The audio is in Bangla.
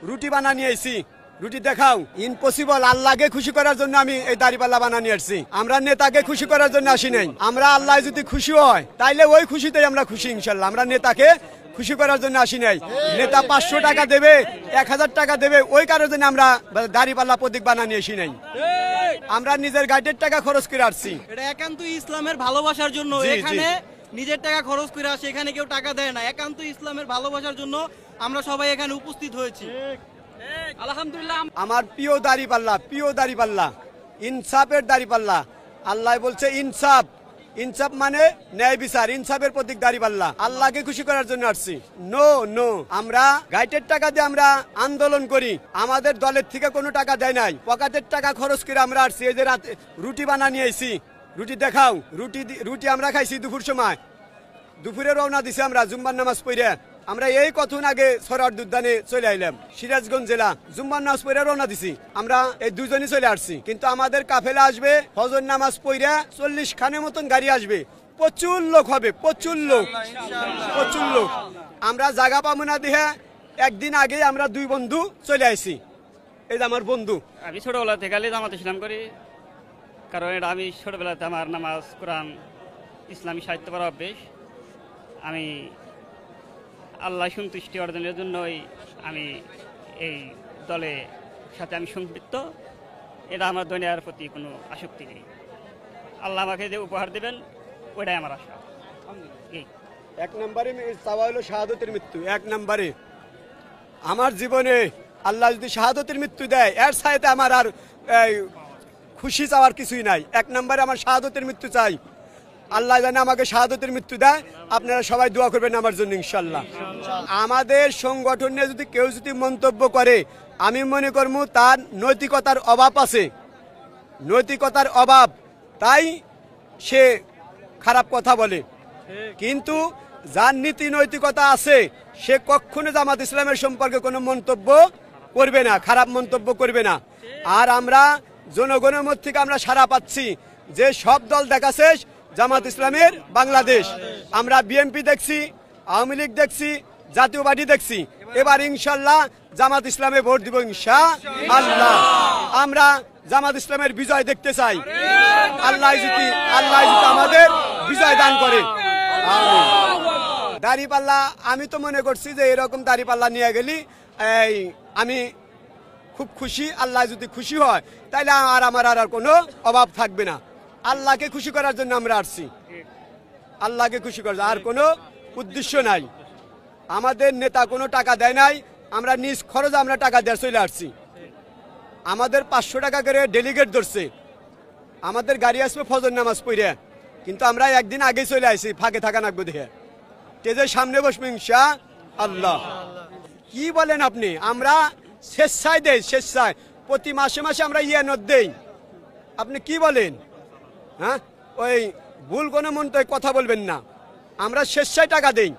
রুটি বানা নিয়ে আইছি, রুটি দেখাও। ইম্পসিবল, আল্লাহকে খুশি করার জন্য আমি এই দাড়িপাল্লা বানা নিয়ে আসছি। আমরা নেতাকে খুশি করার জন্য আসি নাই। আমরা আল্লাহ যদি খুশি হয় তাইলে ওই খুশিতেই আমরা খুশি ইনশাল্লাহ। আমরা নেতাকে খুশি করার জন্য আসি নাই। নেতা 500 টাকা দেবে, 1000 টাকা দেবে, ওই কারোর জন্য আমরা দাড়িপাল্লা প্রতীক বানা নিয়ে আসি নাই। আমরা নিজের গাইডের টাকা খরচ করে আসছি। এটা একান্ত ইসলামের ভালোবাসার জন্য। এখানে নিজের টাকা খরচ করে আসে, এখানে কেউ টাকা দেয় না। একান্ত ইসলামের ভালোবাসার জন্য আমরা সবাই এখানে উপস্থিত হয়েছি। আলহামদুলিল্লাহ। আমার প্রিয় দাড়িপাল্লা, প্রিয় দাড়িপাল্লা, ইনসাফের দাড়িপাল্লা। আল্লাহ বলছে ইনসাফ, ইনসাফ মানে ন্যায় বিচার, ইনসাফের প্রতীক দাড়িপাল্লা। আল্লাহকে খুশি করার জন্য আসছি। নো নো, আমরা গাইটের টাকা দিয়ে আমরা আন্দোলন করি, আমাদের দলের থেকে কোনো টাকা দেয় নাই। পকেটের টাকা খরচ করে আমরা আসছি। এই যে রাতে রুটি বানা নিয়ে আইছি, রুটি দেখাও। রুটি আমরা খাইছি দুপুর সময়, দুপুরে রওনা দিছি আমরা জুম্মার নামাজ পড়ে। আমরা এই কতক্ষণ আগে সরার দুদ্দানে চলে আইলাম, সিরাজগঞ্জ জেলা। জুম্মার নামাজ পড়ে রওনা দিছি আমরা, এই দুজনই চলে আসছি। কিন্তু আমাদের কাফেলা আসবে ফজর নামাজ পড়ে, 40 খানের মতন গাড়ি আসবে। প্রচুর লোক হবে, প্রচুর লোক, প্রচুর লোক। আমরা জায়গা পাবো না দিয়ে একদিন আগে আমরা 2 বন্ধু চলে আসছি। এই যে আমার বন্ধু। আমি ছোটবেলা থেকে জামাত ইসলাম করি, কারণ এটা আমি ছোটবেলাতে আমার নামাজ কোরআন ইসলামী সাহিত্য পড়া অভ্যেস। আমি আল্লাহ সন্তুষ্টি অর্জনের জন্যই আমি এই দলের সাথে আমি সম্পৃক্ত। এটা আমার দুনিয়ার প্রতি কোনো আসক্তি নেই। আল্লাহ আমাকে যে উপহার দেবেন ওইটাই আমার আশা। এই 1 নম্বরে চাওয়া হলো শাহাদতের মৃত্যু। 1 নম্বরে আমার জীবনে আল্লাহ যদি শাহাদতের মৃত্যু দেয়, এর সাথে আমার আর খুশি চাওয়ার কিছুই নাই। 1 নম্বরে আমার শাহাদতের মৃত্যু চাই। আল্লাহ জানে আমাকে শাহাদতের মৃত্যু দেয়। আপনারা সবাই দোয়া করবেন আমার জন্য ইনশাল্লাহ। আমাদের সংগঠনে যদি কেউ যদি মন্তব্য করে, আমি মনে করবো তার নৈতিকতার অভাব আছে, নৈতিকতার অভাব, তাই সে খারাপ কথা বলে। কিন্তু যার নীতি নৈতিকতা আছে সে কখনো জামাত ইসলামের সম্পর্কে কোনো মন্তব্য করবে না, খারাপ মন্তব্য করবে না। আর আমরা জনগণের মধ্যে থেকে আমরা সাড়া পাচ্ছি যে সব দল দেখাচ্ছে জামাত ইসলামের বাংলাদেশ। আমরা বিএনপি দেখছি, আওয়ামী লীগ দেখছি, জাতীয় পার্টি দেখছি। এবার ইনশাল্লাহ জামাত ইসলামে ভোট দিব ইনশাআল্লাহ। আমরা জামাত ইসলামের বিজয় দেখতে চাই। আল্লাহ যদি আমাদের বিজয় দান করে। দাড়িপাল্লা আমি তো মনে করছি যে এরকম দাড়িপাল্লা নিয়ে গেলি আমি খুব খুশি। আল্লাহ যদি খুশি হয় তাহলে আমার আর কোনো অভাব থাকবে না। আল্লাহকে খুশি করার জন্য আমরা আসছি, আল্লাহকে খুশি করার, আর কোনো উদ্দেশ্য নাই। আমাদের নেতা কোনো টাকা দেয় নাই, আমরা নিজ খরচে আমরা টাকা দিয়ে চলে আসছি। আমাদের 500 টাকা করে ডেলিগেট ধরছে। আমাদের গাড়ি আসবে ফজর নামাজ পড়ে, কিন্তু আমরা একদিন আগে চলে আসছি, ফাঁকে থাকা নাকবো দেখে। স্টেজের সামনে বসবো ইনশাআল্লাহ। কি বলেন আপনি? আমরা স্বেচ্ছায় দেই, স্বেচ্ছায় প্রতি মাসে মাসে আমরা ইয়ানত দেই। আপনি কি বলেন? হ্যাঁ, ওই ভুল কোনো মন তো কথা বলবেন না। আমরা স্বেচ্ছায় টাকা দেই।